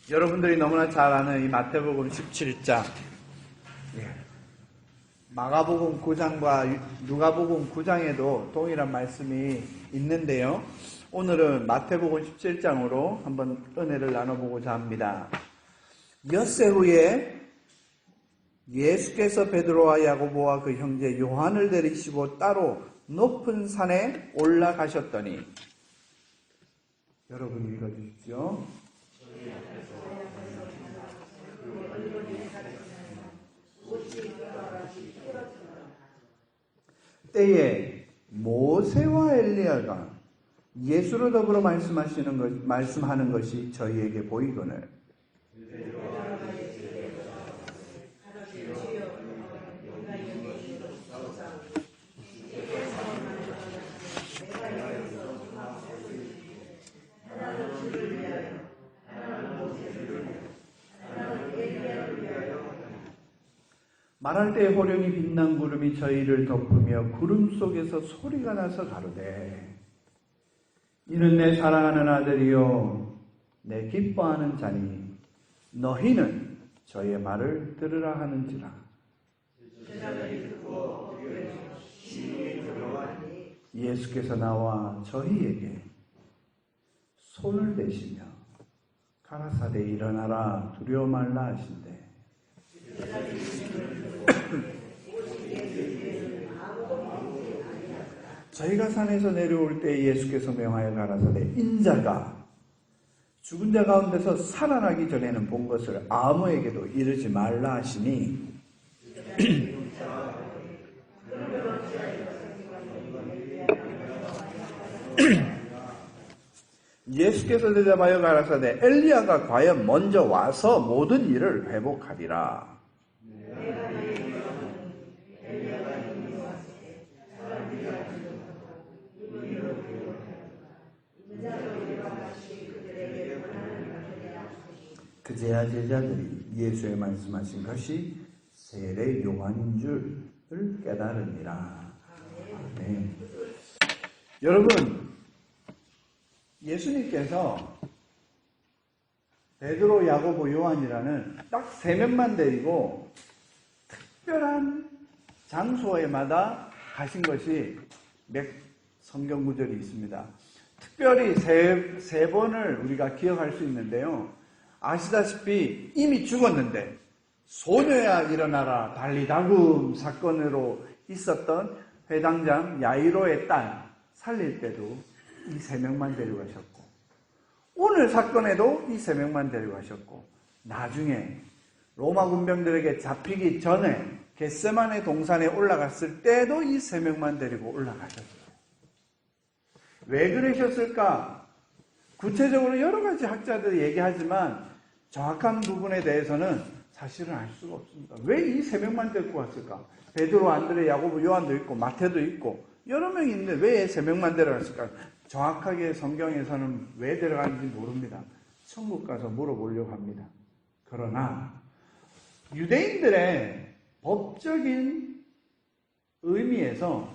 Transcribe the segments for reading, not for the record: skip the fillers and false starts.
여러분들이 너무나 잘 아는 이 마태복음 17장, 마가복음 9장과 누가복음 9장에도 동일한 말씀이 있는데요. 오늘은 마태복음 17장으로 한번 은혜를 나눠보고자 합니다. 엿새 후에 예수께서 베드로와 야고보와 그 형제 요한을 데리시고 따로 높은 산에 올라가셨더니, 여러분 읽어주십시오. 때에 모세와 엘리야가 예수로 더불어 말씀하는 것이 저희에게 보이거늘 말할 때 호령이 빛난 구름이 저희를 덮으며 구름 속에서 소리가 나서 가로되 이는 내 사랑하는 아들이요 내 기뻐하는 자니 너희는 저의 말을 들으라 하는지라. 예수께서 나와 저희에게 손을 대시며 가라사대 일어나라 두려워 말라 하신대. 저희가 산에서 내려올 때 예수께서 명하여 가라사대 인자가 죽은 자 가운데서 살아나기 전에는 본 것을 아무에게도 이르지 말라 하시니 예수께서 대답하여 가라사대 엘리야가 과연 먼저 와서 모든 일을 회복하리라. 그제야 제자들이 예수의 말씀하신 것이 세례 요한인 줄을 깨달으니라. 아멘. 여러분, 예수님께서 베드로, 야고보, 요한이라는 딱 세 명만 데리고 특별한 장소에마다 가신 것이 몇 성경 구절이 있습니다. 특별히 세 번을 우리가 기억할 수 있는데요. 아시다시피 이미 죽었는데 소녀야 일어나라 달리다금 사건으로 있었던 회당장 야이로의 딸 살릴 때도 이 세 명만 데려가셨고, 오늘 사건에도 이 세 명만 데려가셨고, 나중에 로마 군병들에게 잡히기 전에 겟세마네 동산에 올라갔을 때도 이 세 명만 데리고 올라가셨어요. 왜 그러셨을까? 구체적으로 여러 가지 학자들이 얘기하지만 정확한 부분에 대해서는 사실은 알 수가 없습니다. 왜 이 세 명만 데리고 왔을까? 베드로, 안드레, 야고보, 요한도 있고 마태도 있고 여러 명이 있는데 왜 세 명만 데려갔을까? 정확하게 성경에서는 왜 데려갔는지 모릅니다. 천국 가서 물어보려고 합니다. 그러나 유대인들의 법적인 의미에서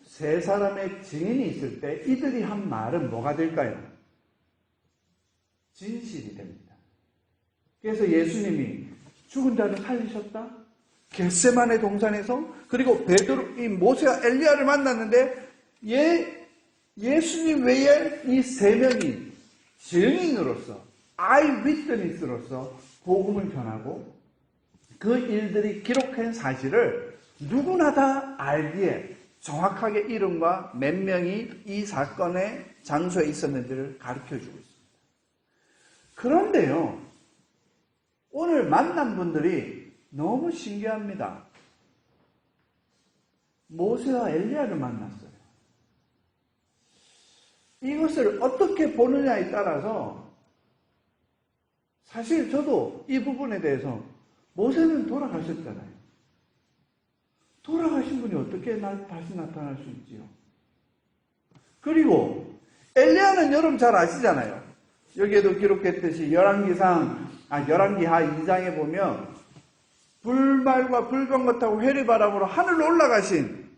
세 사람의 증인이 있을 때 이들이 한 말은 뭐가 될까요? 진실이 됩니다. 그래서 예수님이 죽은 자를 살리셨다? 겟세마네 동산에서? 그리고 베드로, 이 모세와 엘리야를 만났는데 예수님 외에 이 세 명이 증인으로서 아이위트니스로서 복음을 전하고 그 일들이 기록한 사실을 누구나 다 알기에 정확하게 이름과 몇 명이 이 사건의 장소에 있었는지를 가르쳐주고 있습니다. 그런데요, 오늘 만난 분들이 너무 신기합니다. 모세와 엘리야를 만났어요. 이것을 어떻게 보느냐에 따라서 사실 저도 이 부분에 대해서 모세는 돌아가셨잖아요. 돌아가신 분이 어떻게 다시 나타날 수 있지요? 그리고 엘리야는 여러분 잘 아시잖아요. 여기에도 기록했듯이 열왕기하 2장에 보면 불말과 불병거 타고 회리바람으로 하늘로 올라가신,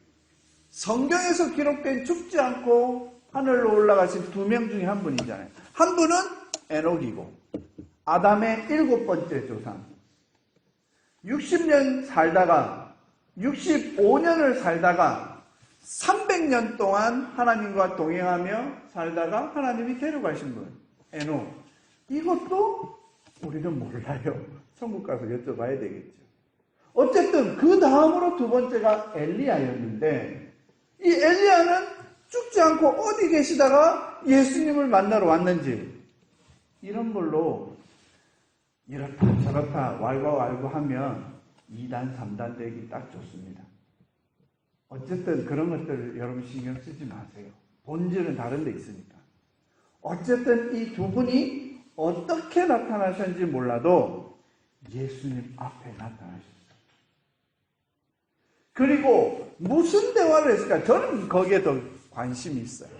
성경에서 기록된 죽지 않고 하늘로 올라가신 두 명 중에 한 분이잖아요. 한 분은 에녹이고 아담의 7번째 조상. 60년 살다가 65년을 살다가 300년 동안 하나님과 동행하며 살다가 하나님이 데려가신 분, 에녹. 이것도 우리는 몰라요. 천국 가서 여쭤봐야 되겠죠. 어쨌든 그 다음으로 두 번째가 엘리야였는데, 이 엘리야는 죽지 않고 어디 계시다가 예수님을 만나러 왔는지, 이런 걸로 이렇다 저렇다 왈가왈부 하면 2단 3단 되기 딱 좋습니다. 어쨌든 그런 것들을 여러분 신경 쓰지 마세요. 본질은 다른 데 있으니까. 어쨌든 이 두 분이 어떻게 나타나셨는지 몰라도 예수님 앞에 나타나셨어요. 그리고 무슨 대화를 했을까? 저는 거기에 더 관심이 있어요.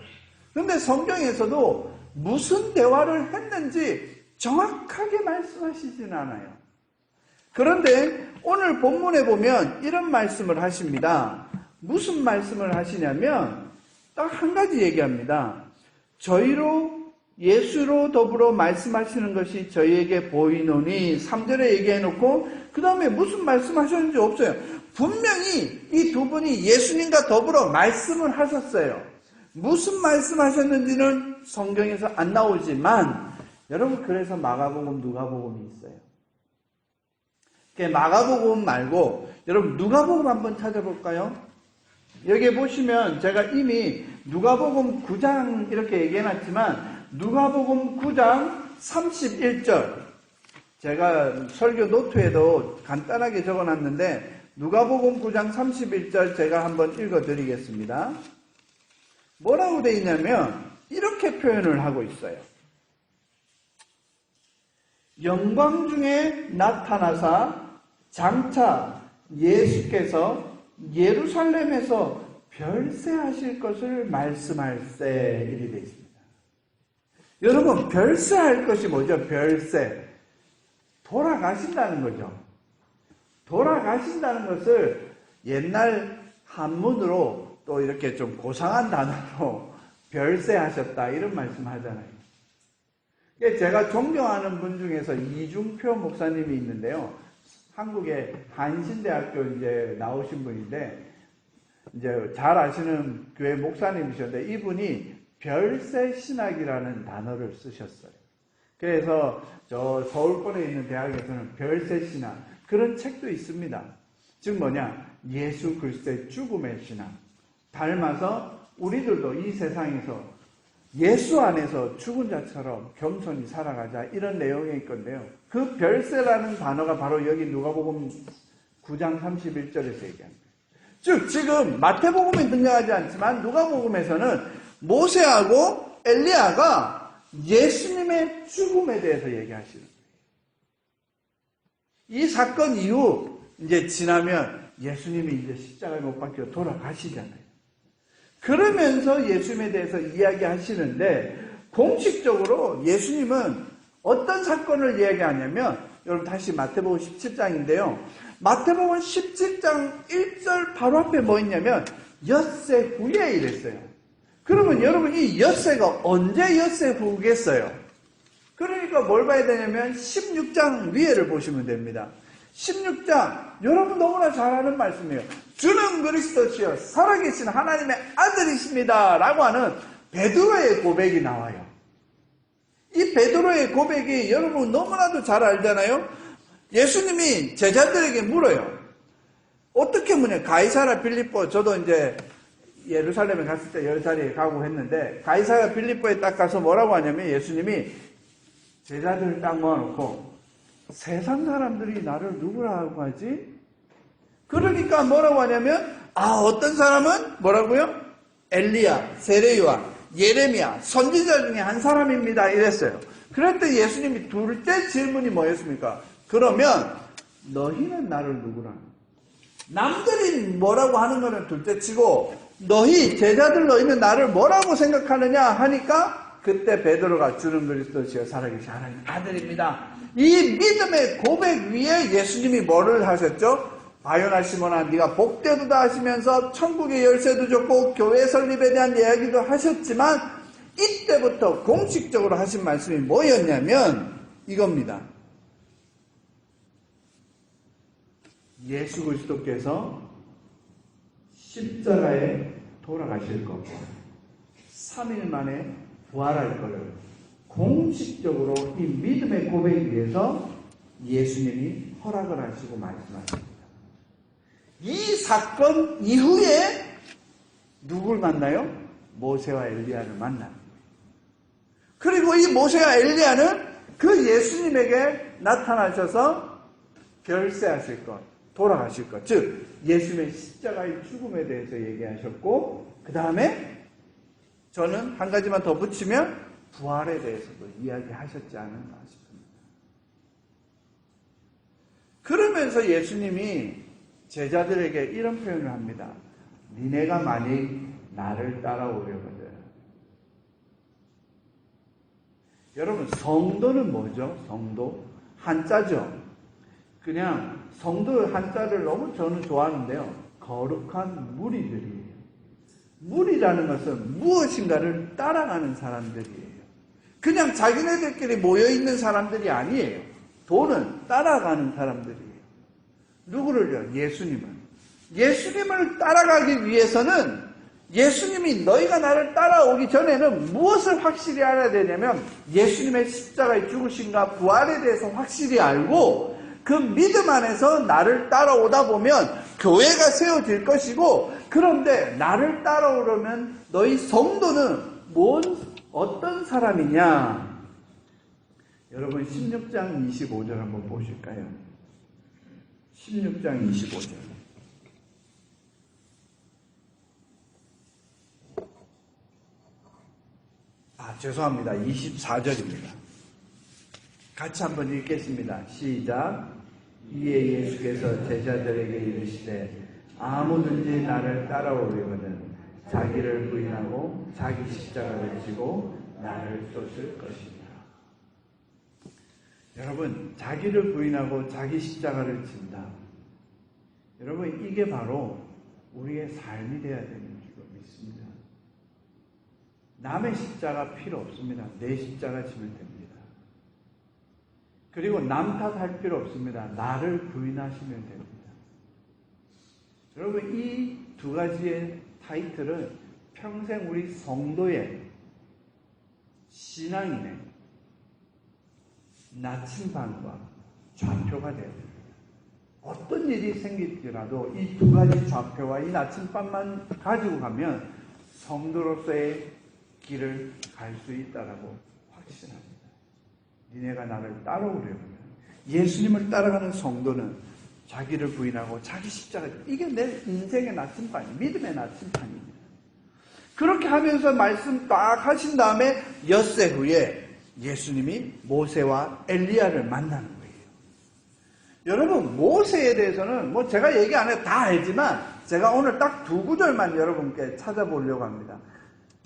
그런데 성경에서도 무슨 대화를 했는지 정확하게 말씀하시진 않아요. 그런데 오늘 본문에 보면 이런 말씀을 하십니다. 무슨 말씀을 하시냐면 딱 한 가지 얘기합니다. 예수로 더불어 말씀하시는 것이 저희에게 보이노니 3절에 얘기해놓고 그 다음에 무슨 말씀하셨는지 없어요. 분명히 이 두 분이 예수님과 더불어 말씀을 하셨어요. 무슨 말씀하셨는지는 성경에서 안 나오지만 여러분, 그래서 마가복음, 누가복음이 있어요. 마가복음 말고 여러분 누가복음 한번 찾아볼까요? 여기 보시면 제가 이미 누가복음 9장 이렇게 얘기해놨지만 누가복음 9장 31절, 제가 설교 노트에도 간단하게 적어놨는데 누가복음 9장 31절 제가 한번 읽어드리겠습니다. 뭐라고 되어 있냐면 이렇게 표현을 하고 있어요. 영광 중에 나타나사 장차 예수께서 예루살렘에서 별세하실 것을 말씀할세, 이렇게 되어 있습니다. 여러분, 별세할 것이 뭐죠? 별세. 돌아가신다는 거죠. 돌아가신다는 것을 옛날 한문으로 또 이렇게 좀 고상한 단어로 별세하셨다, 이런 말씀 하잖아요. 제가 존경하는 분 중에서 이중표 목사님이 있는데요. 한국의 한신대학교 이제 나오신 분인데, 이제 잘 아시는 교회 목사님이셨는데, 이분이 별세 신학이라는 단어를 쓰셨어요. 그래서 저 서울권에 있는 대학에서는 별세 신학, 그런 책도 있습니다. 즉 뭐냐? 예수 그리스도의 죽음의 신학. 닮아서 우리들도 이 세상에서 예수 안에서 죽은 자처럼 겸손히 살아가자, 이런 내용일 건데요. 그 별세라는 단어가 바로 여기 누가복음 9장 31절에서 얘기합니다. 즉 지금 마태복음에 등장하지 않지만 누가복음에서는 모세하고 엘리야가 예수님의 죽음에 대해서 얘기하시는 거예요. 이 사건 이후 이제 지나면 예수님이 이제 십자가에 못 박혀 돌아가시잖아요. 그러면서 예수님에 대해서 이야기하시는데, 공식적으로 예수님은 어떤 사건을 이야기하냐면, 여러분 다시 마태복음 17장인데요. 마태복음 17장 1절 바로 앞에 뭐 있냐면 엿새 후에 이랬어요. 그러면 여러분, 이 엿새가 언제 엿새 후겠어요? 그러니까 뭘 봐야 되냐면 16장 위에를 보시면 됩니다. 16장, 여러분 너무나 잘 아는 말씀이에요. 주는 그리스도시여 살아계신 하나님의 아들이십니다 라고 하는 베드로의 고백이 나와요. 이 베드로의 고백이 여러분 너무나도 잘 알잖아요. 예수님이 제자들에게 물어요. 어떻게 묻냐? 가이사랴 빌립보, 저도 이제 예루살렘에 갔을 때 10살에 가고 했는데, 가이사랴 빌립보에 딱 가서 뭐라고 하냐면 예수님이 제자들을 딱 모아놓고 세상 사람들이 나를 누구라고 하지? 그러니까 뭐라고 하냐면, 어떤 사람은 뭐라고요? 엘리야, 세례요한, 예레미야, 선지자 중에 한 사람입니다 이랬어요. 그럴 때 예수님이 둘째 질문이 뭐였습니까? 그러면 너희는 나를 누구라? 남들이 뭐라고 하는 거는 둘째 치고, 너희 제자들 너희는 나를 뭐라고 생각하느냐 하니까, 그때 베드로가 주는 그리스도시여 살아계신 하나님 아들입니다. 이 믿음의 고백 위에 예수님이 뭐를 하셨죠? 바요나 시몬아 네가 복되도다 하시면서 천국의 열쇠도 줬고 교회 설립에 대한 이야기도 하셨지만, 이때부터 공식적으로 하신 말씀이 뭐였냐면 이겁니다. 예수 그리스도께서 십자가에 돌아가실 거고 3일 만에 부활할 거를 공식적으로 이 믿음의 고백에 위해서 예수님이 허락을 하시고 말씀하십니다. 이 사건 이후에 누굴 만나요? 모세와 엘리야를 만납니다. 그리고 이 모세와 엘리야는 그 예수님에게 나타나셔서 별세하실 것, 돌아가실 것, 즉 예수님의 십자가의 죽음에 대해서 얘기하셨고 그 다음에 저는 한 가지만 더 붙이면 부활에 대해서도 이야기하셨지 않은가 싶습니다. 그러면서 예수님이 제자들에게 이런 표현을 합니다. 니네가 만일 나를 따라오려거든. 여러분, 성도는 뭐죠? 성도? 한자죠. 그냥 성도 한자를 너무 저는 좋아하는데요. 거룩한 무리들이에요. 무리라는 것은 무엇인가를 따라가는 사람들이에요. 그냥 자기네들끼리 모여있는 사람들이 아니에요. 도는 따라가는 사람들이에요. 누구를요? 예수님을. 예수님을 따라가기 위해서는 예수님이 너희가 나를 따라오기 전에는 무엇을 확실히 알아야 되냐면 예수님의 십자가의 죽으심과 부활에 대해서 확실히 알고 그 믿음 안에서 나를 따라오다 보면 교회가 세워질 것이고 그런데 나를 따라오려면 너희 성도는 어떤 사람이냐? 여러분 16장 25절 한번 보실까요? 16장 25절. 죄송합니다. 24절입니다. 같이 한번 읽겠습니다. 시작. 이에 예수께서 제자들에게 이르시되 아무든지 나를 따라오려거든 자기를 부인하고 자기 십자가를 지고 나를 쫓을 것이다. 여러분, 자기를 부인하고 자기 십자가를 진다. 여러분, 이게 바로 우리의 삶이 되어야 되는 줄 믿습니다. 남의 십자가 필요 없습니다. 내 십자가 지면 됩니다. 그리고 남 탓할 필요 없습니다. 나를 부인하시면 됩니다. 여러분, 이 두 가지의 타이틀은 평생 우리 성도의 신앙인의 나침반과 좌표가 되어야 됩니다. 어떤 일이 생길지라도 이 두 가지 좌표와 이 나침반만 가지고 가면 성도로서의 길을 갈 수 있다라고 확신합니다. 니네가 나를 따라오려면 예수님을 따라가는 성도는 자기를 부인하고 자기 십자가, 이게 내 인생의 나침반이에요. 믿음의 나침반입니다. 그렇게 하면서 말씀 딱 하신 다음에 엿새 후에 예수님이 모세와 엘리야를 만나는 거예요. 여러분, 모세에 대해서는 제가 얘기 안 해도 다 알지만 제가 오늘 딱 두 구절만 여러분께 찾아보려고 합니다.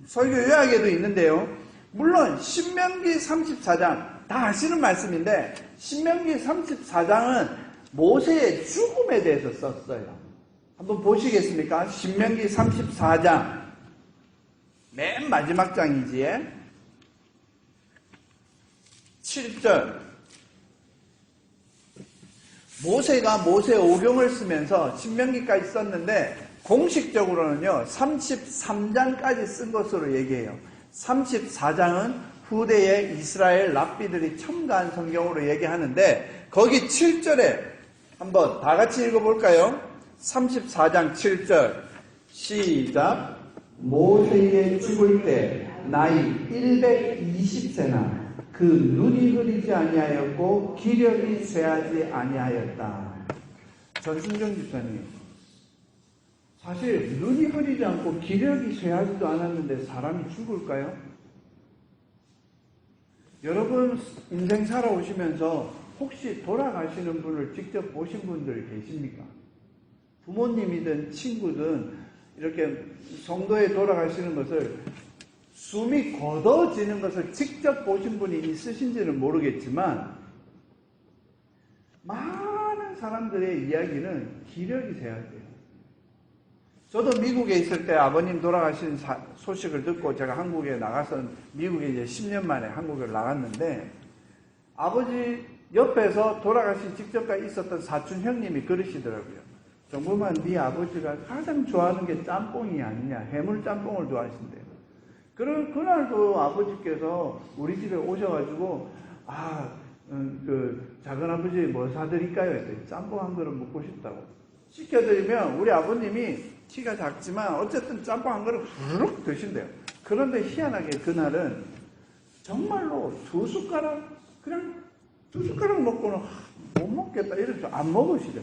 설교 요약에도 있는데요. 물론 신명기 34장 다 아시는 말씀인데 신명기 34장은 모세의 죽음에 대해서 썼어요. 한번 보시겠습니까? 신명기 34장 맨 마지막 장이지에 7절. 모세가 모세 오경을 쓰면서 신명기까지 썼는데 공식적으로는요 33장까지 쓴 것으로 얘기해요. 34장은 후대에 이스라엘 랍비들이 첨가한 성경으로 얘기하는데 거기 7절에 한번 다 같이 읽어볼까요? 34장 7절 시작. 모세의 죽을 때 나이 120세나 그 눈이 흐리지 아니하였고 기력이 쇠하지 아니하였다. 전순정 집사님, 사실 눈이 흐리지 않고 기력이 쇠하지도 않았는데 사람이 죽을까요? 여러분 인생 살아오시면서 혹시 돌아가시는 분을 직접 보신 분들 계십니까? 부모님이든 친구든 이렇게 성도에 돌아가시는 것을 숨이 걷어지는 것을 직접 보신 분이 있으신지는 모르겠지만 많은 사람들의 이야기는 기력이 돼야 돼요. 저도 미국에 있을 때 아버님 돌아가신 소식을 듣고 제가 한국에 나가서 미국에 이제 10년 만에 한국을 나갔는데 아버지 옆에서 돌아가신 직전까지 있었던 사촌 형님이 그러시더라고요. 정부만 네 아버지가 가장 좋아하는 게 짬뽕이 아니냐. 해물 짬뽕을 좋아하신대요. 그날도 아버지께서 우리 집에 오셔가지고 그 작은 아버지 뭐 사드릴까요? 했더니 짬뽕 한 그릇 먹고 싶다고 시켜드리면 우리 아버님이 키가 작지만 어쨌든 짬뽕 한 그릇 후루룩 드신대요. 그런데 희한하게 그날은 정말로 그냥 두 숟가락 먹고는 못 먹겠다 이래서 안 먹으시죠.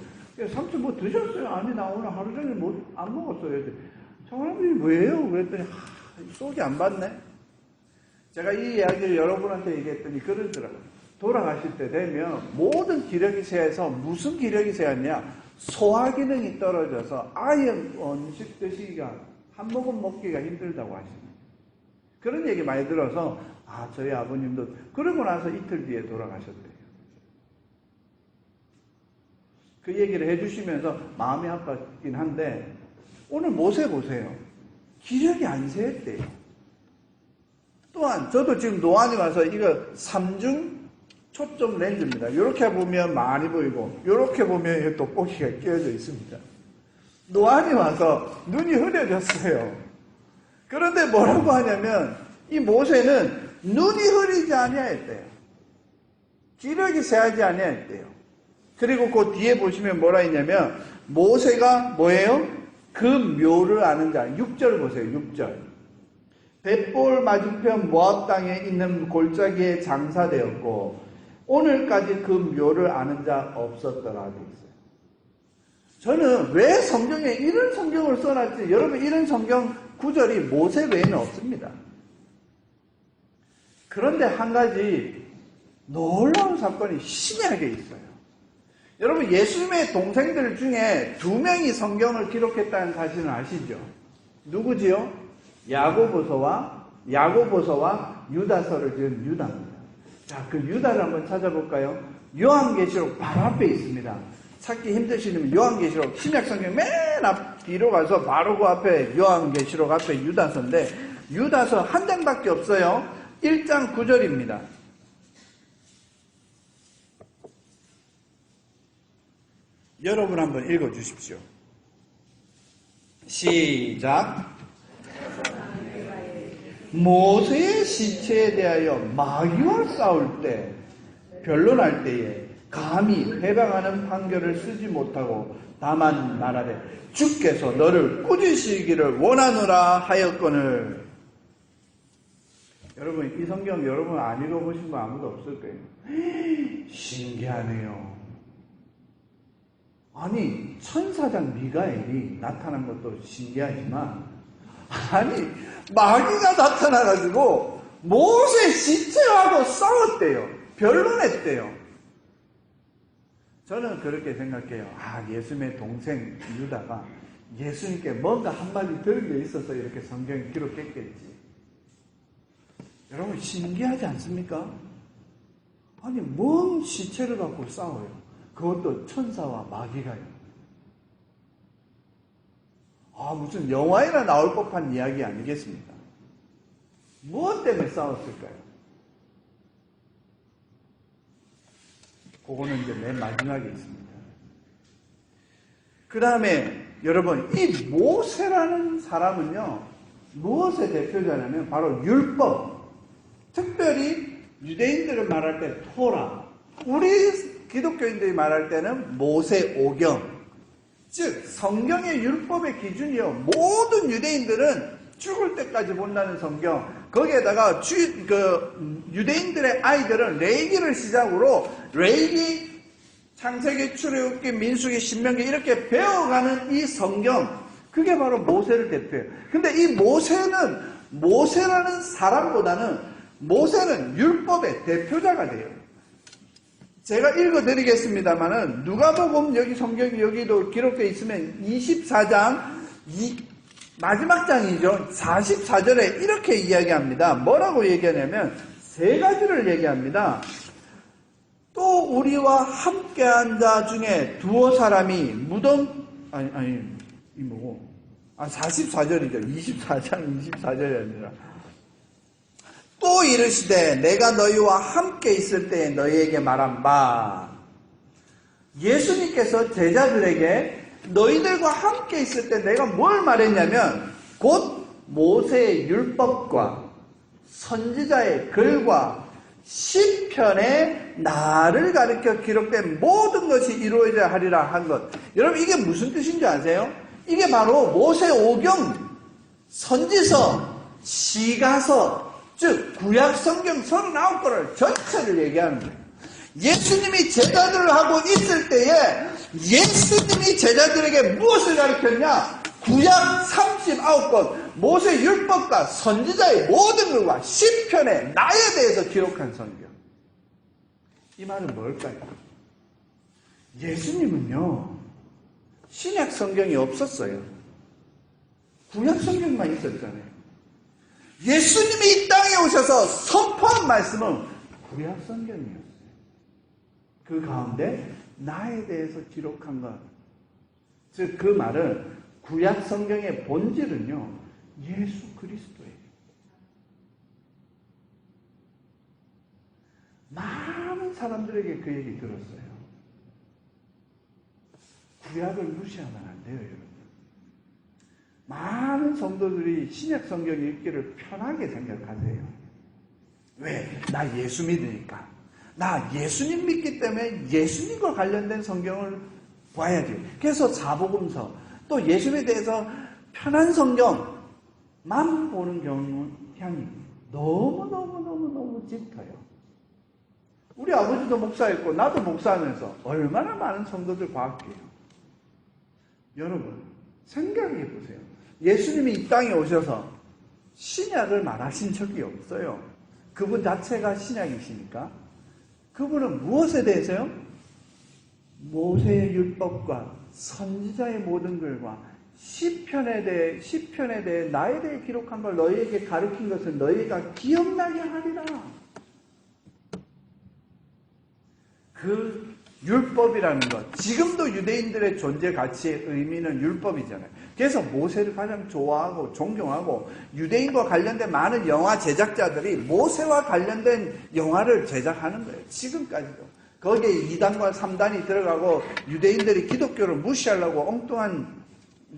삼촌 뭐 드셨어요? 아니 나 오늘 하루 종일 안 먹었어요. 작은 아버지 왜요? 그랬더니 속이 안 받네. 제가 이 이야기를 여러분한테 얘기했더니 그러더라고요. 돌아가실 때 되면 모든 기력이 쇠해서 무슨 기력이 쇠하냐? 소화 기능이 떨어져서 아예 음식 드시기가 한 모금 먹기가 힘들다고 하십니다. 그런 얘기 많이 들어서 저희 아버님도 그러고 나서 이틀 뒤에 돌아가셨대요. 그 얘기를 해주시면서 마음이 아팠긴 한데 오늘 모세 보세요. 기력이 안 쇠했대요. 또한 저도 지금 노안이 와서 이거 3중 초점 렌즈입니다. 이렇게 보면 많이 보이고 이렇게 보면 돋보기가 끼어져 있습니다. 노안이 와서 눈이 흐려졌어요. 그런데 뭐라고 하냐면 이 모세는 눈이 흐리지 아니하였대요. 기력이 쇠하지 아니하였대요. 그리고 그 뒤에 보시면 뭐라 했냐면 모세가 뭐예요? 그 묘를 아는 자. 6절 보세요. 6절. 벳볼 맞은편 모압 땅에 있는 골짜기에 장사되었고 오늘까지 그 묘를 아는 자 없었더라 되어 있어요. 저는 왜 성경에 이런 성경을 써놨지? 여러분 이런 성경 구절이 모세 외에는 없습니다. 그런데 한 가지 놀라운 사건이 신약에 있어요. 여러분 예수님의 동생들 중에 2명이 성경을 기록했다는 사실을 아시죠? 누구지요? 야고보서와 유다서를 지은 유다입니다. 자, 그 유다를 한번 찾아볼까요? 요한계시록 바로 앞에 있습니다. 찾기 힘드시면 요한계시록 신약성경 맨 앞 뒤로 가서 바로 그 앞에 요한계시록 앞에 유다서인데 유다서 한 장밖에 없어요. 1장 9절입니다. 여러분 한번 읽어주십시오. 시작. 모세의 시체에 대하여 마귀와 싸울 때 변론할 때에 감히 해방하는 판결을 쓰지 못하고 다만 말하되 주께서 너를 꾸짖으시기를 원하노라 하였거늘. 여러분 이 성경 여러분 안 읽어보신 분 아무도 없을 거예요. 신기하네요. 아니 천사장 미가엘이 나타난 것도 신기하지만 아니 마귀가 나타나가지고 모세 시체하고 싸웠대요. 변론했대요. 저는 그렇게 생각해요. 예수님의 동생 유다가 예수님께 뭔가 한마디 들은 게 있어서 이렇게 성경에 기록했겠지. 여러분 신기하지 않습니까? 아니 뭔 시체를 갖고 싸워요. 그것도 천사와 마귀가요. 무슨 영화에나 나올 법한 이야기 아니겠습니까? 무엇 때문에 싸웠을까요? 그거는 이제 맨 마지막에 있습니다. 그 다음에 여러분 이 모세라는 사람은요 무엇의 대표자냐면 바로 율법, 특별히 유대인들을 말할 때 토라, 우리 기독교인들이 말할 때는 모세오경, 즉 성경의 율법의 기준이요. 모든 유대인들은 죽을 때까지 본다는 성경, 거기에다가 유대인들의 아이들은 레위기를 시작으로 레위기, 창세기, 출애굽기, 민수기, 신명기 이렇게 배워가는 이 성경, 그게 바로 모세를 대표해요. 근데 이 모세라는 사람보다는 모세는 율법의 대표자가 돼요. 제가 읽어드리겠습니다만은 누가복음 여기 성경이 여기도 기록되어 있으면 24장 마지막 장이죠. 44절에 이렇게 이야기합니다. 뭐라고 얘기하냐면 3가지를 얘기합니다. 또 우리와 함께한 자 중에 두어 사람이 무덤 44절이죠. 24장 24절이 아니라 또 또 이르시되 내가 너희와 함께 있을 때에 너희에게 말한 바. 예수님께서 제자들에게 너희들과 함께 있을 때 내가 뭘 말했냐면 곧 모세의 율법과 선지자의 글과 시편에 나를 가리켜 기록된 모든 것이 이루어져야 하리라 한 것. 여러분 이게 무슨 뜻인지 아세요? 이게 바로 모세 오경, 선지서, 시가서, 즉 구약 성경 39권을 전체를 얘기하는 거예요. 예수님이 제자들을 하고 있을 때에 예수님이 제자들에게 무엇을 가르쳤냐? 구약 39권, 모세 율법과 선지자의 모든 글과 시편에 나에 대해서 기록한 성경. 이 말은 뭘까요? 예수님은요, 신약 성경이 없었어요. 구약 성경만 있었잖아요. 예수님이 이 땅에 오셔서 선포한 말씀은 구약 성경이었어요. 그 가운데 나에 대해서 기록한 것. 즉 그 말은 구약 성경의 본질은요, 예수 그리스도예요. 많은 사람들에게 그 얘기 들었어요. 구약을 무시하면 안 돼요, 여러분. 많은 성도들이 신약 성경 읽기를 편하게 생각하세요. 왜? 나 예수 믿으니까. 나 예수님 믿기 때문에 예수님과 관련된 성경을 봐야지. 그래서 사복음서, 또 예수님에 대해서 편한 성경만 보는 경향이 너무 짙어요. 우리 아버지도 목사였고 나도 목사하면서 얼마나 많은 성도들 봐왔게요. 여러분 생각해 보세요. 예수님이 이 땅에 오셔서 신약을 말하신 적이 없어요. 그분 자체가 신약이시니까. 그분은 무엇에 대해서요? 모세의 율법과 선지자의 모든 글과 시편에 대해 나에 대해 기록한 걸 너희에게 가르친 것을 너희가 기억나게 하리라. 그 율법이라는 것, 지금도 유대인들의 존재 가치의 의미는 율법이잖아요. 그래서 모세를 가장 좋아하고 존경하고 유대인과 관련된 많은 영화 제작자들이 모세와 관련된 영화를 제작하는 거예요. 지금까지도. 거기에 2단과 3단이 들어가고 유대인들이 기독교를 무시하려고 엉뚱한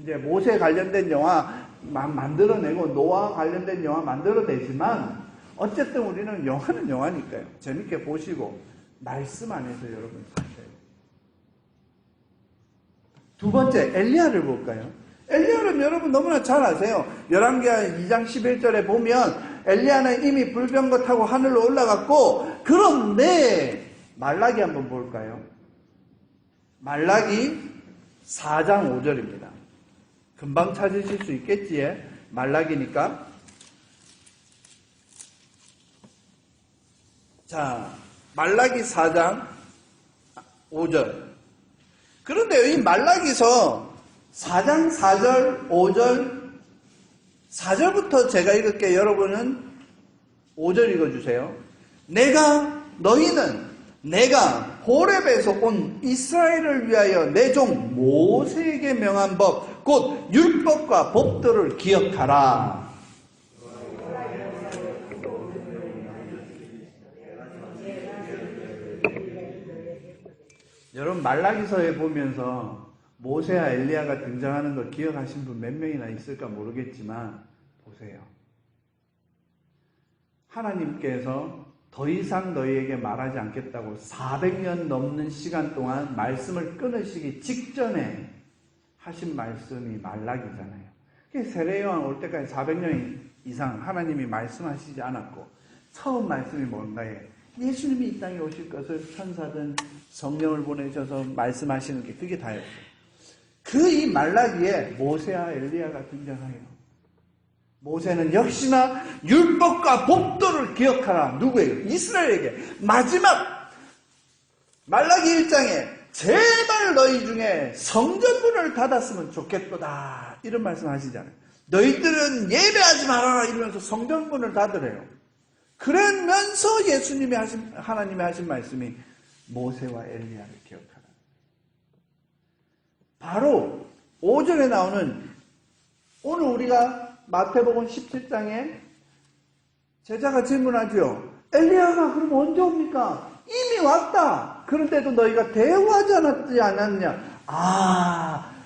이제 모세 관련된 영화 만들어내고 노아와 관련된 영화 만들어내지만 어쨌든 우리는 영화는 영화니까요. 재밌게 보시고 말씀 안에서 여러분 사셔요. 두 번째, 엘리야를 볼까요? 엘리야는 여러분 너무나 잘 아세요. 열왕기하 2장 11절에 보면 엘리야는 이미 불병거 타고 하늘로 올라갔고, 그런데 말라기 한번 볼까요? 말라기 4장 5절입니다. 금방 찾으실 수 있겠지에 말라기니까. 자, 말라기 4장 5절. 그런데 이 말라기서 4장 4절, 5절, 4절부터 제가 읽을게. 여러분은 5절 읽어주세요. 내가 호렙에서 온 이스라엘을 위하여 내 종 모세에게 명한 법, 곧 율법과 법도를 기억하라. 여러분 말라기서에 보면서 모세와 엘리야가 등장하는 걸 기억하신 분 몇 명이나 있을까 모르겠지만 보세요. 하나님께서 더 이상 너희에게 말하지 않겠다고 400년 넘는 시간 동안 말씀을 끊으시기 직전에 하신 말씀이 말라기잖아요. 세례요한 올 때까지 400년 이상 하나님이 말씀하시지 않았고 처음 말씀이 뭔가에 예수님이 이 땅에 오실 것을 천사든 성령을 보내셔서 말씀하시는 게 그게 다였어요. 그 이 말라기에 모세와 엘리야가 등장해요. 모세는 역시나 율법과 법도를 기억하라. 누구에게? 이스라엘에게. 마지막 말라기 1장에 제발 너희 중에 성전문을 닫았으면 좋겠도다. 이런 말씀 하시잖아요. 너희들은 예배하지 말아라 이러면서 성전문을 닫으래요. 그러면서 하나님이 하신 말씀이 모세와 엘리야를 기억하라. 바로 5절에 나오는 오늘 우리가 마태복음 17장에 제자가 질문하죠. 엘리야가 그럼 언제 옵니까? 이미 왔다. 그런데도 너희가 대우하지 않았냐?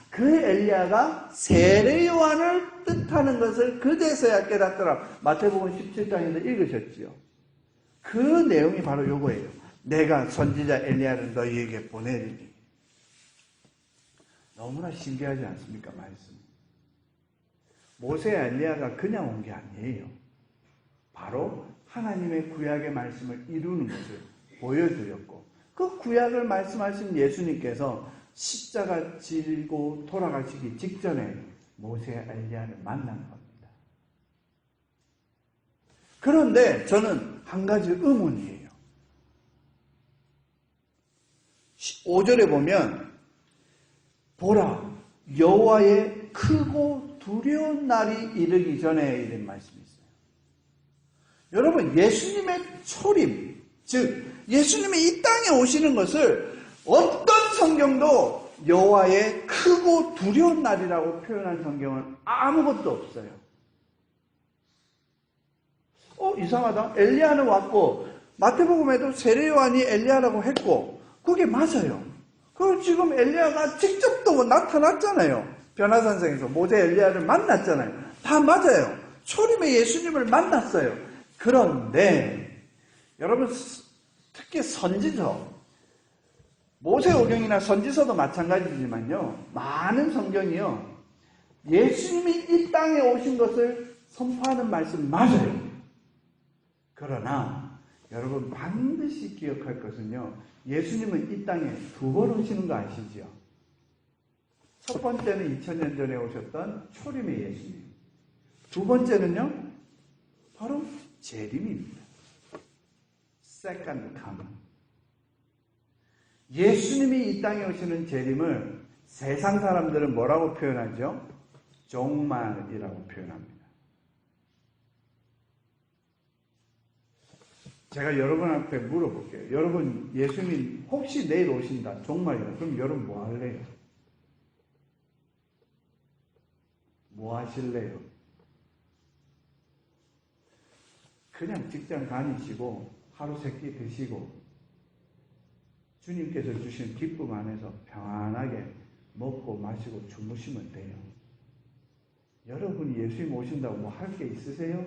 그 엘리야가 세례 요한을 뜻하는 것을 그제서야 깨닫더라. 마태복음 17장에서 읽으셨지요. 그 내용이 바로 요거예요. 내가 선지자 엘리야를 너희에게 보내리니. 너무나 신기하지 않습니까? 말씀. 모세 엘리야가 그냥 온 게 아니에요. 바로 하나님의 구약의 말씀을 이루는 것을 보여드렸고, 그 구약을 말씀하신 예수님께서 십자가 지고 돌아가시기 직전에 모세 엘리야를 만난 겁니다. 그런데 저는 한 가지 의문이에요. 5절에 보면 보라 여호와의 크고 두려운 날이 이르기 전에 이런 말씀이 있어요. 여러분, 예수님의 초림, 즉 예수님이 이 땅에 오시는 것을 어떤 성경도 여호와의 크고 두려운 날이라고 표현한 성경은 아무것도 없어요. 이상하다. 엘리야는 왔고 마태복음에도 세례 요한이 엘리야라고 했고 그게 맞아요. 그 지금 엘리야가 직접 또 나타났잖아요. 변화산성에서 모세 엘리야를 만났잖아요. 다 맞아요. 초림의 예수님을 만났어요. 그런데 여러분, 특히 선지서, 모세오경이나 선지서도 마찬가지지만요, 많은 성경이요, 예수님이 이 땅에 오신 것을 선포하는 말씀 맞아요. 그러나 여러분 반드시 기억할 것은요, 예수님은 이 땅에 두 번 오시는 거 아시죠? 첫 번째는 2000년 전에 오셨던 초림의 예수님. 두 번째는요, 바로 재림입니다. Second coming. 예수님이 이 땅에 오시는 재림을 세상 사람들은 뭐라고 표현하죠? 종말이라고 표현합니다. 제가 여러분한테 물어볼게요. 여러분, 예수님 혹시 내일 오신다, 종말이다. 그럼 여러분 뭐 할래요? 뭐 하실래요? 그냥 직장 다니시고 하루 세끼 드시고 주님께서 주신 기쁨 안에서 평안하게 먹고 마시고 주무시면 돼요. 여러분이 예수님 오신다고 뭐 할 게 있으세요?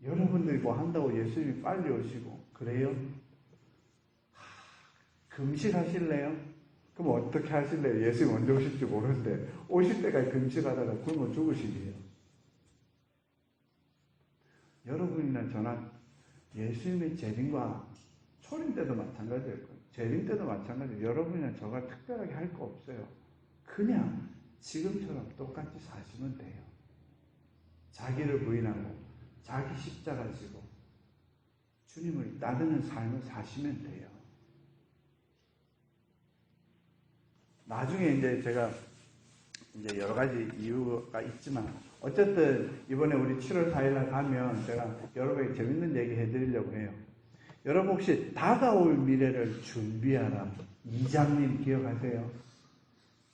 여러분들이 뭐 한다고 예수님이 빨리 오시고 그래요? 금식하실래요? 그럼 어떻게 하실래요? 예수님 언제 오실지 모르는데 오실 때까지 금식하다가 굶어 죽으시게요. 여러분이나 저나 예수님의 재림과 초림 때도 마찬가지일 거예요. 재림 때도 마찬가지예요. 여러분이나 저가 특별하게 할 거 없어요. 그냥 지금처럼 똑같이 사시면 돼요. 자기를 부인하고 자기 십자가 지고 주님을 따르는 삶을 사시면 돼요. 나중에 이제 제가 이제 여러 가지 이유가 있지만 어쨌든 이번에 우리 7월 4일날 가면 제가 여러분에게 재밌는 얘기 해드리려고 해요. 여러분 혹시 다가올 미래를 준비하라. 이장님 기억하세요?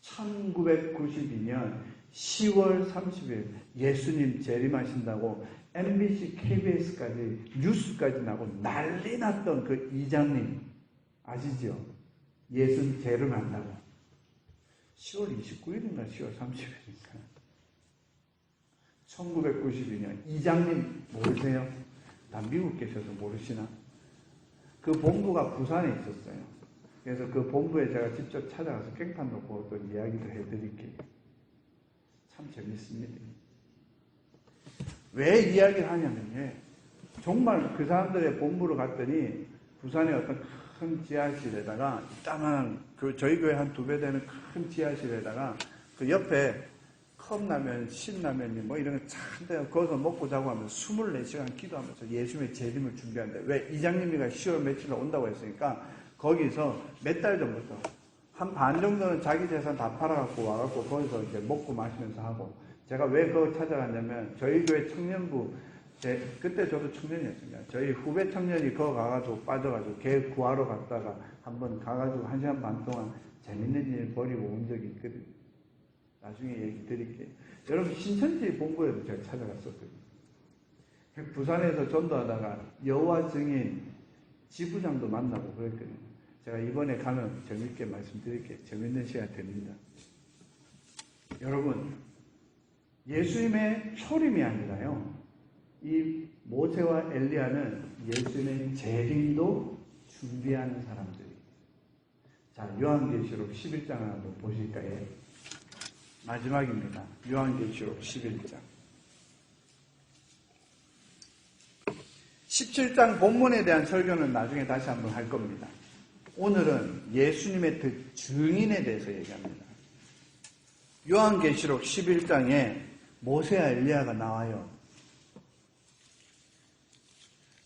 1992년 10월 30일 예수님 재림하신다고 MBC, KBS까지 뉴스까지 나고 난리 났던 그 이장님 아시죠? 예수님 재림한다고. 10월 29일인가 10월 30일인가 1992년 이장님 모르세요? 다 미국 계셔서 모르시나? 그 본부가 부산에 있었어요. 그래서 그 본부에 제가 직접 찾아가서 깽판 놓고 또 이야기도 해드릴게요. 참 재밌습니다. 왜 이야기를 하냐면요, 정말 그 사람들의 본부로 갔더니 부산의 어떤 큰 지하실에다가 이따만 그 저희 교회 한 2배 되는 큰 지하실에다가 그 옆에 컵라면, 신라면이 뭐 이런 거 찬데 거기서 먹고 자고 하면서 24시간 기도하면서 예수님의 재림을 준비한대. 왜? 이장님이가 10월 며칠에 온다고 했으니까 거기서 몇 달 전부터 한 반 정도는 자기 재산 다 팔아갖고 와갖고 거기서 이제 먹고 마시면서 하고, 제가 왜 그거 찾아갔냐면 저희 교회 청년부, 그때 저도 청년이었습니다. 저희 후배 청년이 거기 가가지고 빠져가지고 걔 구하러 갔다가 한번 가가지고 1시간 반 동안 재밌는 일 벌이고 온 적이 있거든요. 나중에 얘기 드릴게요. 여러분 신천지 본부에도 제가 찾아갔었거든요. 부산에서 전도하다가 여호와 증인 지부장도 만나고 그랬거든요. 제가 이번에 가면 재밌게 말씀드릴게요. 재밌는 시간 됩니다. 여러분, 예수님의 초림이 아니라요, 이 모세와 엘리야는 예수님의 재림도 준비하는 사람들이에요. 자, 요한계시록 11장을 한번 보실까요? 마지막입니다. 요한계시록 11장. 17장 본문에 대한 설교는 나중에 다시 한번 할 겁니다. 오늘은 예수님의 증인에 대해서 얘기합니다. 요한계시록 11장에 모세와 엘리야가 나와요.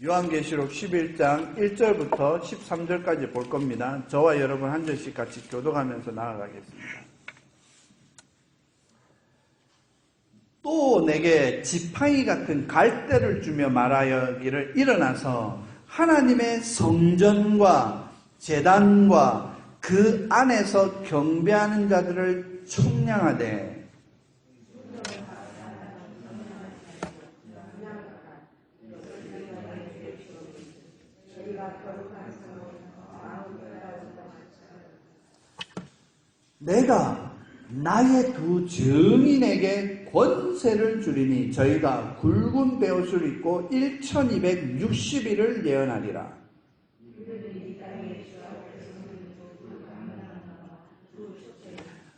요한계시록 11장 1절부터 13절까지 볼 겁니다. 저와 여러분 한 절씩 같이 교독하면서 나아가겠습니다. 또 내게 지팡이 같은 갈대를 주며 말하여기를 일어나서 하나님의 성전과 제단과 그 안에서 경배하는 자들을 청량하되 내가 나의 두 증인에게 권세를 주리니 저희가 굵은 베옷을 입고 1260일을 예언하리라.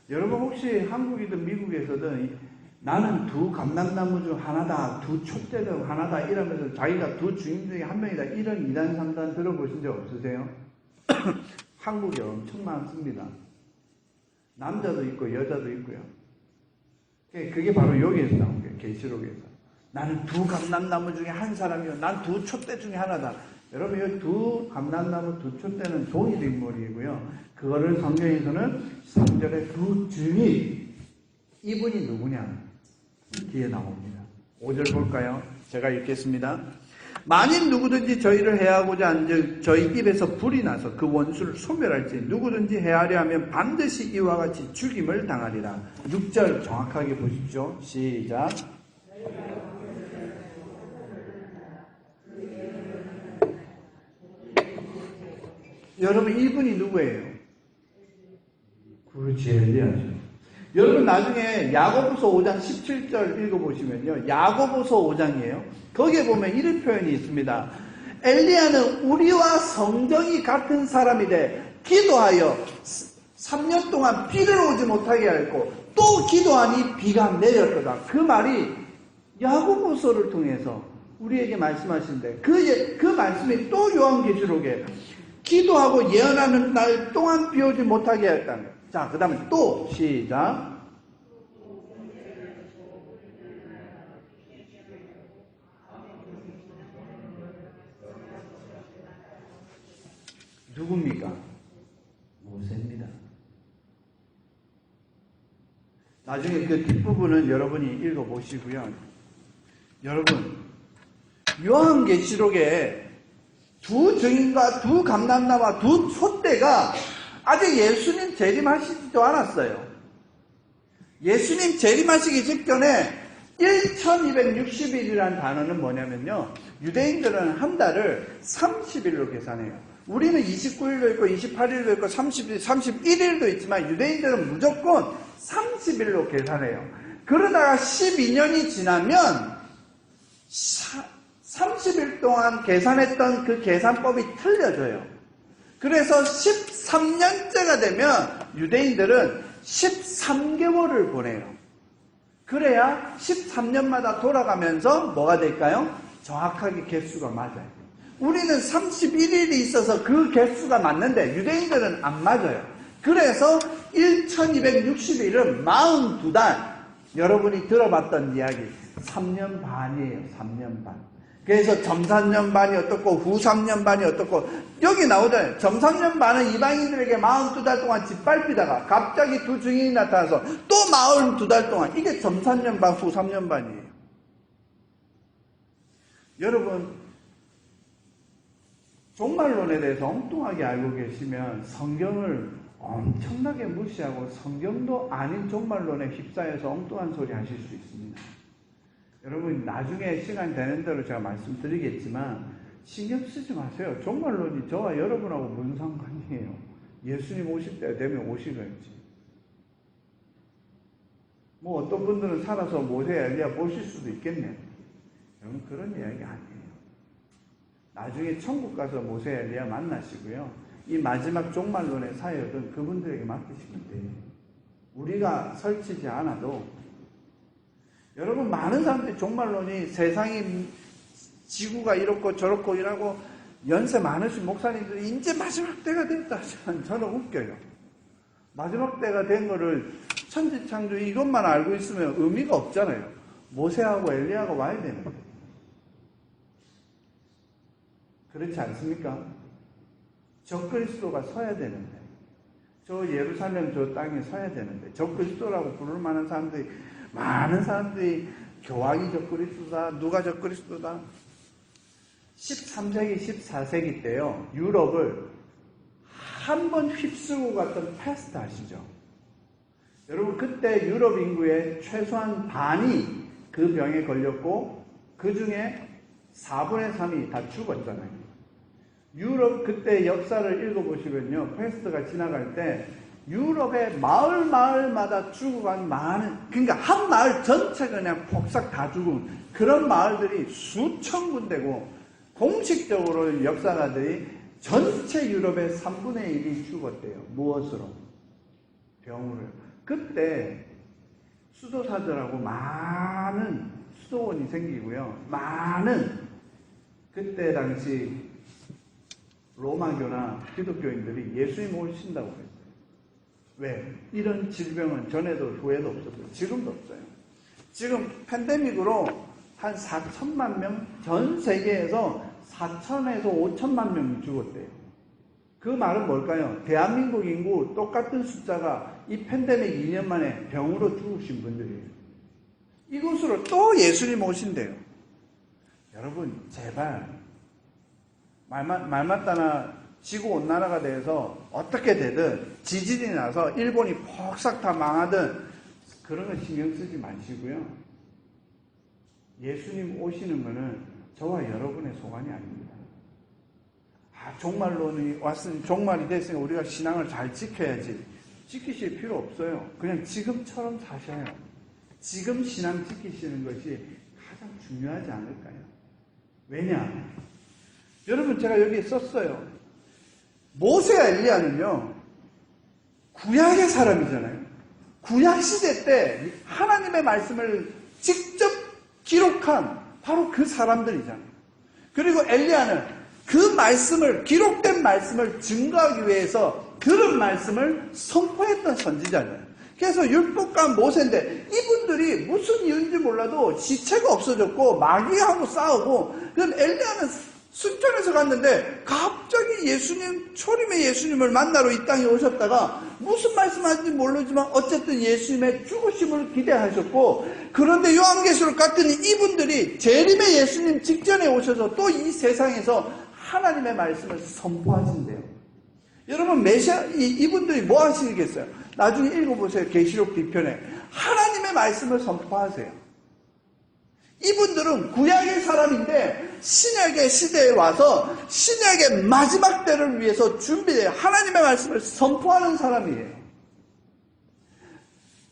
여러분 혹시 한국이든 미국에서든 나는 두 감람나무 중 하나다, 두 촛대 중 하나다 이러면서 자기가 두 주인 중에 한 명이다 이런 2단 3단 들어보신 적 없으세요? 한국에 엄청 많습니다. 남자도 있고 여자도 있고요. 그게 바로 여기에서 나온 거예요. 계시록에서. 나는 두 감람나무 중에 한 사람이요. 난 두 촛대 중에 하나다. 여러분 이 두 감람나무 두 촛대는 동일 인물이고요. 그거를 성경에서는 3절에 두 증인, 이분이 누구냐? 뒤에 나옵니다. 5절 볼까요? 제가 읽겠습니다. 만일 누구든지 저희를 해하고자 한즉 저희 입에서 불이 나서 그 원수를 소멸할지 누구든지 해하려 하면 반드시 이와 같이 죽임을 당하리라. 6절 정확하게 보십시오. 시작. 여러분 이분이 누구예요? 그렇지, 엘리야죠. 여러분 나중에 야고보서 5장 17절 읽어보시면요. 야고보서 5장이에요. 거기에 보면 이런 표현이 있습니다. 엘리야는 우리와 성정이 같은 사람이 돼 기도하여 3년 동안 비를 오지 못하게 하였고 또 기도하니 비가 내렸다. 그 말이 야고보서를 통해서 우리에게 말씀하시는데 그 말씀이 또 요한계시록에 기도하고 예언하는 날 동안 비 오지 못하게 하였다는 거예요. 자, 그 다음에 또 시작. 누굽니까? 모세입니다. 나중에 그 뒷부분은 여러분이 읽어보시고요. 여러분, 요한계시록에 두 증인과 두 감람나무와 두 촛대가 아직 예수님 재림하시지도 않았어요. 예수님 재림하시기 직전에 1260일이라는 단어는 뭐냐면요. 유대인들은 한 달을 30일로 계산해요. 우리는 29일도 있고 28일도 있고 31일도 있지만 유대인들은 무조건 30일로 계산해요. 그러다가 12년이 지나면 30일 동안 계산했던 그 계산법이 틀려져요. 그래서 13년째가 되면 유대인들은 13개월을 보내요. 그래야 13년마다 돌아가면서 뭐가 될까요? 정확하게 개수가 맞아요. 우리는 31일이 있어서 그 개수가 맞는데 유대인들은 안 맞아요. 그래서 1260일은 42달. 여러분이 들어봤던 이야기 3년 반이에요. 3년 반. 그래서 점삼년 반이 어떻고 후삼년 반이 어떻고 여기 나오잖아요. 점삼년 반은 이방인들에게 42달 동안 짓밟히다가 갑자기 두 증인이 나타나서 또 42달 동안 이게 점삼년 반 후삼년 반이에요. 여러분 종말론에 대해서 엉뚱하게 알고 계시면 성경을 엄청나게 무시하고 성경도 아닌 종말론에 휩싸여서 엉뚱한 소리 하실 수 있습니다. 여러분 나중에 시간 되는 대로 제가 말씀드리겠지만 신경 쓰지 마세요. 종말론이 저와 여러분하고 무슨 상관이에요. 예수님 오실 때가 되면 오시겠지. 뭐 어떤 분들은 살아서 모세 엘리야 보실 수도 있겠네요. 여러분 그런 이야기 아니에요. 나중에 천국 가서 모세 엘리야 만나시고요. 이 마지막 종말론의 사역은 그분들에게 맡기시면 돼요. 우리가 설치지 않아도. 여러분 많은 사람들이 종말론이 세상이 지구가 이렇고 저렇고 이라고 연세 많으신 목사님들이 이제 마지막 때가 됐다 하지만 저는 웃겨요. 마지막 때가 된 거를 천지창조 이것만 알고 있으면 의미가 없잖아요. 모세하고 엘리야가 와야 되는데. 그렇지 않습니까? 적그리스도가 서야 되는데, 저 예루살렘 저 땅에 서야 되는데, 적그리스도라고 부를 만한 사람들이, 많은 사람들이 교황이 적그리스도다, 누가 적그리스도다. 13세기, 14세기 때요, 유럽을 한 번 휩쓸고 갔던 패스트 아시죠? 여러분, 그때 유럽 인구의 최소한 반이 그 병에 걸렸고, 그 중에 4분의 3이 다 죽었잖아요. 유럽 그때 역사를 읽어보시면요, 패스트가 지나갈 때 유럽의 마을마다 죽어간 많은, 그러니까 한 마을 전체가 그냥 폭삭 다 죽은 그런 마을들이 수천 군데고, 공식적으로 역사가들이 전체 유럽의 3분의 1이 죽었대요. 무엇으로? 병으로. 그때 수도사들하고 많은 수도원이 생기고요, 많은 그때 당시 로마교나 기독교인들이 예수님 오신다고 했어요. 왜? 이런 질병은 전에도 후에도 없었어요. 지금도 없어요. 지금 팬데믹으로 한 4천만 명, 전 세계에서 4천에서 5천만 명이 죽었대요. 그 말은 뭘까요? 대한민국 인구 똑같은 숫자가 이 팬데믹 2년 만에 병으로 죽으신 분들이에요. 이곳으로 또 예수님 오신대요. 여러분 제발 말 맞다나 지구온난화가 돼서 어떻게 되든 지진이 나서 일본이 폭삭 다 망하든 그런 거 신경 쓰지 마시고요. 예수님 오시는 거는 저와 여러분의 소관이 아닙니다. 종말론이 왔으니 종말이 됐으니 우리가 신앙을 잘 지켜야지. 지키실 필요 없어요. 그냥 지금처럼 사셔요. 지금 신앙 지키시는 것이 가장 중요하지 않을까요? 왜냐? 여러분 제가 여기에 썼어요. 모세와 엘리야는요, 구약의 사람이잖아요. 구약 시대 때 하나님의 말씀을 직접 기록한 바로 그 사람들이잖아요. 그리고 엘리야는 그 말씀을, 기록된 말씀을 증거하기 위해서 그런 말씀을 선포했던 선지자잖아요. 그래서 율법과 모세인데 이분들이 무슨 이유인지 몰라도 시체가 없어졌고 마귀하고 싸우고, 그럼 엘리야는 순천에서 갔는데 갑자기 예수님, 초림의 예수님을 만나러 이 땅에 오셨다가 무슨 말씀하는지 모르지만 어쨌든 예수님의 죽으심을 기대하셨고, 그런데 요한계시록 갔더니 이분들이 재림의 예수님 직전에 오셔서 또 이 세상에서 하나님의 말씀을 선포하신대요. 여러분 메시아 이분들이 뭐 하시겠어요? 나중에 읽어보세요. 계시록 뒤편에 하나님의 말씀을 선포하세요. 이분들은 구약의 사람인데 신약의 시대에 와서 신약의 마지막 때를 위해서 준비해요. 하나님의 말씀을 선포하는 사람이에요.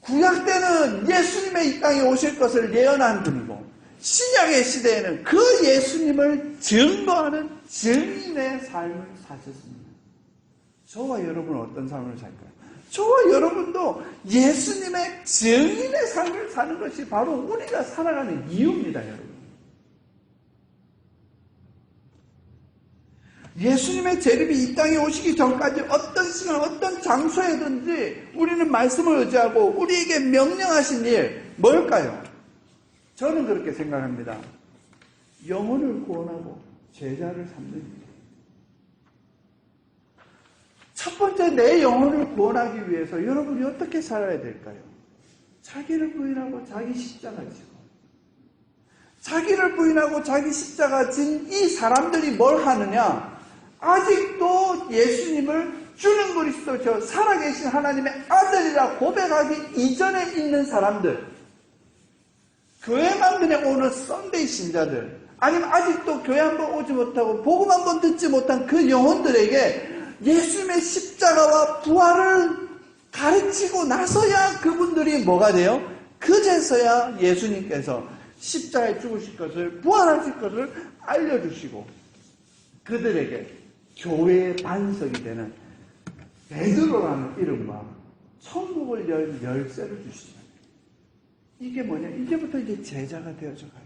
구약 때는 예수님의 이 땅에 오실 것을 예언한 분이고, 신약의 시대에는 그 예수님을 증거하는 증인의 삶을 사셨습니다. 저와 여러분은 어떤 삶을 살까요? 저와 여러분도 예수님의 증인의 삶을 사는 것이 바로 우리가 살아가는 이유입니다, 여러분. 예수님의 재림이 이 땅에 오시기 전까지 어떤 시간, 어떤 장소에든지 우리는 말씀을 의지하고 우리에게 명령하신 일, 뭘까요? 저는 그렇게 생각합니다. 영혼을 구원하고 제자를 삼는 일. 첫 번째, 내 영혼을 구원하기 위해서 여러분이 어떻게 살아야 될까요? 자기를 부인하고 자기 십자가 지고, 자기를 부인하고 자기 십자가 진 이 사람들이 뭘 하느냐? 아직도 예수님을 주는 그리스도, 저 살아계신 하나님의 아들이라 고백하기 이전에 있는 사람들, 교회만 그냥 오는 썬데이 신자들, 아니면 아직도 교회 한번 오지 못하고 복음 한번 듣지 못한 그 영혼들에게 예수님의 십자가와 부활을 가르치고 나서야 그분들이 뭐가 돼요? 그제서야 예수님께서 십자가에 죽으실 것을, 부활하실 것을 알려주시고 그들에게 교회의 반석이 되는 베드로라는 이름과 천국을 열 열쇠를 주시죠. 이게 뭐냐? 이제부터 이제 제자가 되어져 가요.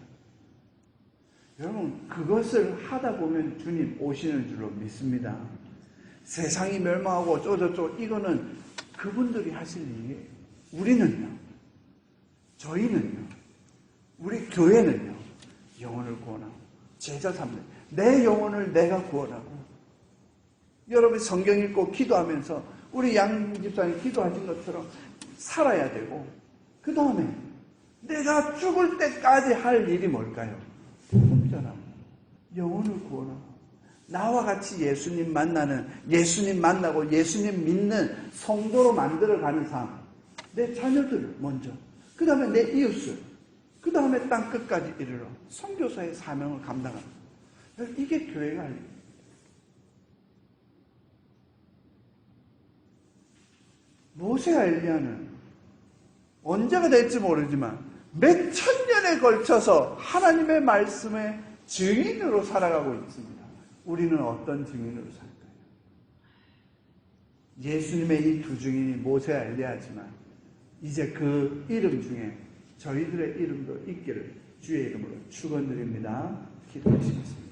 여러분, 그것을 하다 보면 주님 오시는 줄로 믿습니다. 세상이 멸망하고 어쩌고저쩌고 이거는 그분들이 하실 일이에요. 우리는요, 저희는요, 우리 교회는요, 영혼을 구원하고 제자 삼는, 내 영혼을 내가 구원하고, 여러분 성경 읽고 기도하면서 우리 양 집사님 기도하신 것처럼 살아야 되고, 그 다음에 내가 죽을 때까지 할 일이 뭘까요? 복음 전하고 영혼을 구원하고 나와 같이 예수님 만나는, 예수님 만나고 예수님 믿는 성도로 만들어가는 삶. 내 자녀들을 먼저, 그 다음에 내 이웃을, 그 다음에 땅 끝까지 이르러 선교사의 사명을 감당하는, 이게 교회가 할 일입니다. 모세와 엘리야는 언제가 될지 모르지만 몇 천년에 걸쳐서 하나님의 말씀의 증인으로 살아가고 있습니다. 우리는 어떤 증인으로 살까요? 예수님의 이 두 증인이 모세와 엘리야지만 이제 그 이름 중에 저희들의 이름도 있기를 주의 이름으로 축원드립니다. 기도하시겠습니다.